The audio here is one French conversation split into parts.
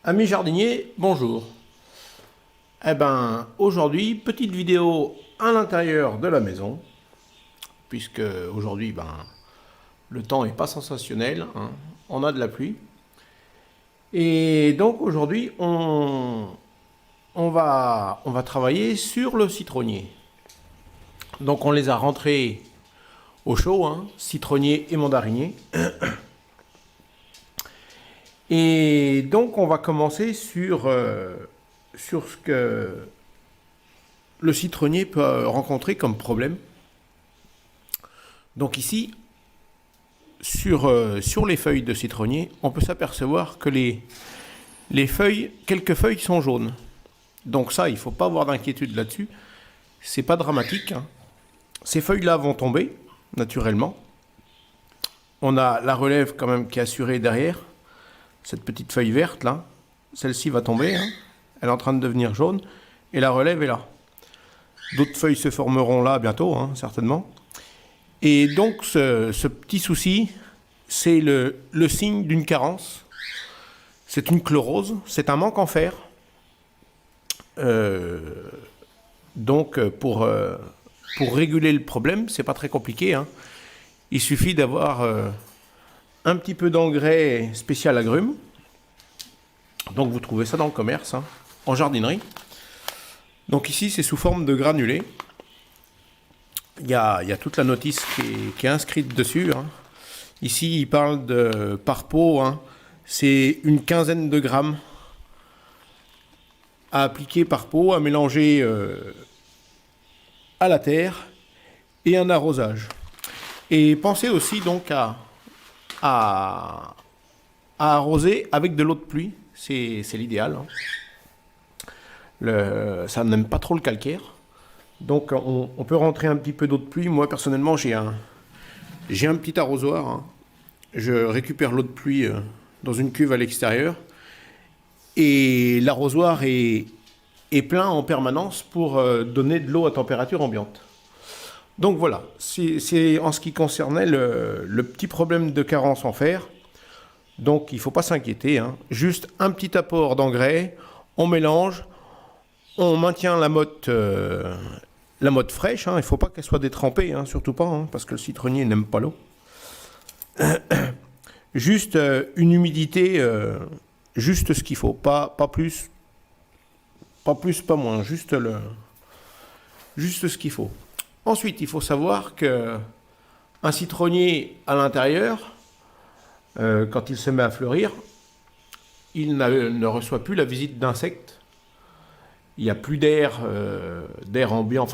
Amis jardiniers, bonjour. Aujourd'hui, petite vidéo à l'intérieur de la maison, puisque aujourd'hui, le temps n'est pas sensationnel, hein. On a de la pluie. Et donc aujourd'hui, on va travailler sur le citronnier. Donc on les a rentrés au chaud, hein, citronnier et mandarinier. Et donc on va commencer sur ce que le citronnier peut rencontrer comme problème. Donc ici, sur les feuilles de citronnier, on peut s'apercevoir que quelques feuilles sont jaunes. Donc ça, il ne faut pas avoir d'inquiétude là-dessus. C'est pas dramatique, hein. Ces feuilles-là vont tomber, naturellement. On a la relève quand même qui est assurée derrière. Cette petite feuille verte là, celle-ci va tomber, hein. Elle est en train de devenir jaune. Et la relève est là. D'autres feuilles se formeront là bientôt, hein, certainement. Et donc ce petit souci, c'est le signe d'une carence. C'est une chlorose, c'est un manque en fer. Donc pour réguler le problème, c'est pas très compliqué, hein. Il suffit d'avoir un petit peu d'engrais spécial agrumes. Donc vous trouvez ça dans le commerce, hein, en jardinerie. Donc ici c'est sous forme de granulés. Il y a toute la notice qui est inscrite dessus, hein. Ici il parle de par pot, hein, c'est une quinzaine de grammes à appliquer par pot, à mélanger à la terre et un arrosage. Et pensez aussi donc à arroser avec de l'eau de pluie, c'est l'idéal, hein. Ça n'aime pas trop le calcaire. Donc on peut rentrer un petit peu d'eau de pluie. Moi personnellement j'ai un petit arrosoir, hein. Je récupère l'eau de pluie dans une cuve à l'extérieur. Et l'arrosoir est plein en permanence pour donner de l'eau à température ambiante. Donc voilà, c'est en ce qui concernait le petit problème de carence en fer. Donc il ne faut pas s'inquiéter, hein. Juste un petit apport d'engrais, on mélange, on maintient la motte fraîche, hein. Il ne faut pas qu'elle soit détrempée, hein, surtout pas, hein, parce que le citronnier n'aime pas l'eau. Juste une humidité, juste ce qu'il faut, pas plus, pas moins, juste ce qu'il faut. Ensuite, il faut savoir que un citronnier à l'intérieur, quand il se met à fleurir, il ne reçoit plus la visite d'insectes. Il n'y a plus d'air ambiant,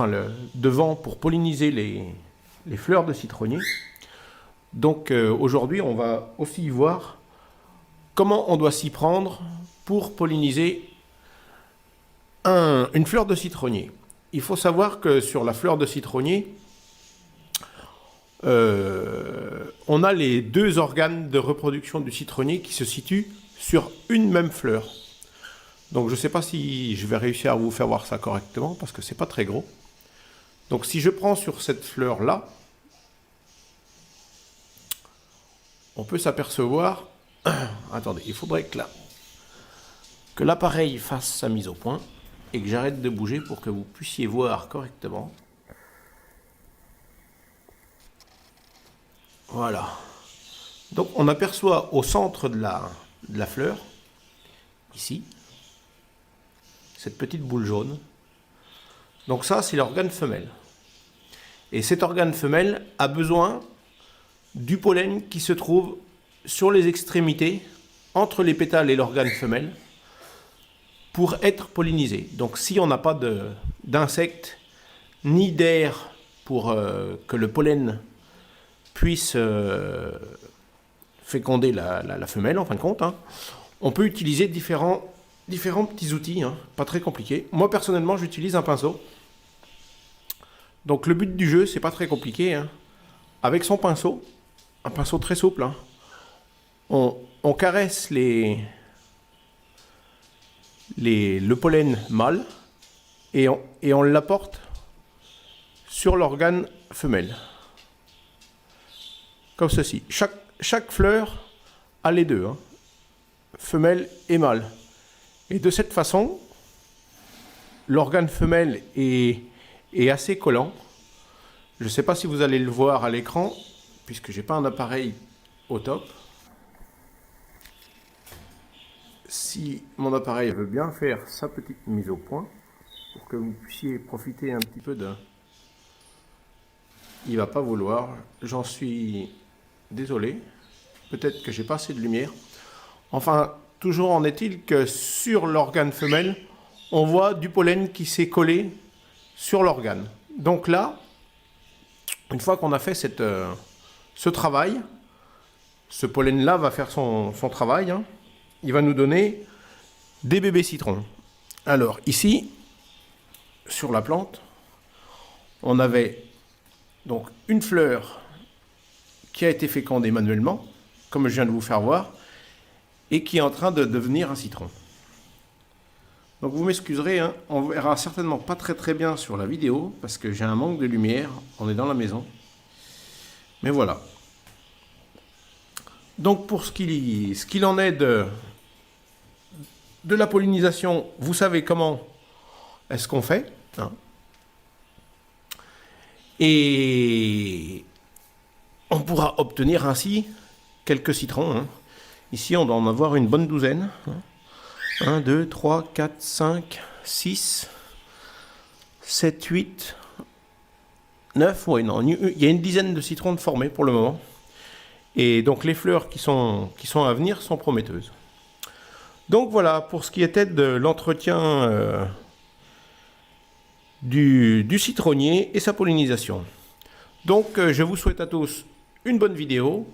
de vent pour polliniser les fleurs de citronnier. Donc aujourd'hui, on va aussi voir comment on doit s'y prendre pour polliniser une fleur de citronnier. Il faut savoir que sur la fleur de citronnier, on a les deux organes de reproduction du citronnier qui se situent sur une même fleur. Donc je ne sais pas si je vais réussir à vous faire voir ça correctement parce que c'est pas très gros. Donc si je prends sur cette fleur là, on peut s'apercevoir. Attendez, il faudrait que l'appareil fasse sa mise au point et que j'arrête de bouger pour que vous puissiez voir correctement. Voilà. Donc on aperçoit au centre de la fleur, ici, cette petite boule jaune. Donc ça, c'est l'organe femelle. Et cet organe femelle a besoin du pollen qui se trouve sur les extrémités, entre les pétales et l'organe femelle, pour être pollinisé. Donc si on n'a pas d'insectes, ni d'air pour que le pollen puisse féconder la femelle, en fin de compte, hein, on peut utiliser différents petits outils, hein, pas très compliqués. Moi personnellement j'utilise un pinceau. Donc le but du jeu, c'est pas très compliqué, hein. Avec son pinceau, un pinceau très souple, hein, on caresse le pollen mâle et on l'apporte sur l'organe femelle. Comme ceci. Chaque fleur a les deux, hein, femelle et mâle. Et de cette façon, l'organe femelle est assez collant. Je ne sais pas si vous allez le voir à l'écran, puisque j'ai pas un appareil au top. Si mon appareil veut bien faire sa petite mise au point, pour que vous puissiez profiter un petit peu de... Il va pas vouloir, j'en suis désolé. Peut-être que j'ai pas assez de lumière. Enfin, toujours en est-il que sur l'organe femelle, on voit du pollen qui s'est collé sur l'organe. Donc là, une fois qu'on a fait ce travail, ce pollen-là va faire son travail. Hein. Il va nous donner des bébés citrons. Alors ici, sur la plante, on avait donc une fleur qui a été fécondée manuellement, comme je viens de vous faire voir, et qui est en train de devenir un citron. Donc vous m'excuserez, hein, on verra certainement pas très bien sur la vidéo, parce que j'ai un manque de lumière, on est dans la maison. Mais voilà. Donc pour ce qu'il en est de la pollinisation, vous savez comment est-ce qu'on fait. Hein. Et on pourra obtenir ainsi quelques citrons. Hein. Ici, on doit en avoir une bonne douzaine. 1, 2, 3, 4, 5, 6, 7, 8, 9. Ouais, non, il y a une dizaine de citrons de formés pour le moment. Et donc les fleurs qui sont à venir sont prometteuses. Donc voilà, pour ce qui était de l'entretien du citronnier et sa pollinisation. Donc je vous souhaite à tous une bonne vidéo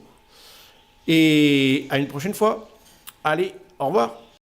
et à une prochaine fois. Allez, au revoir.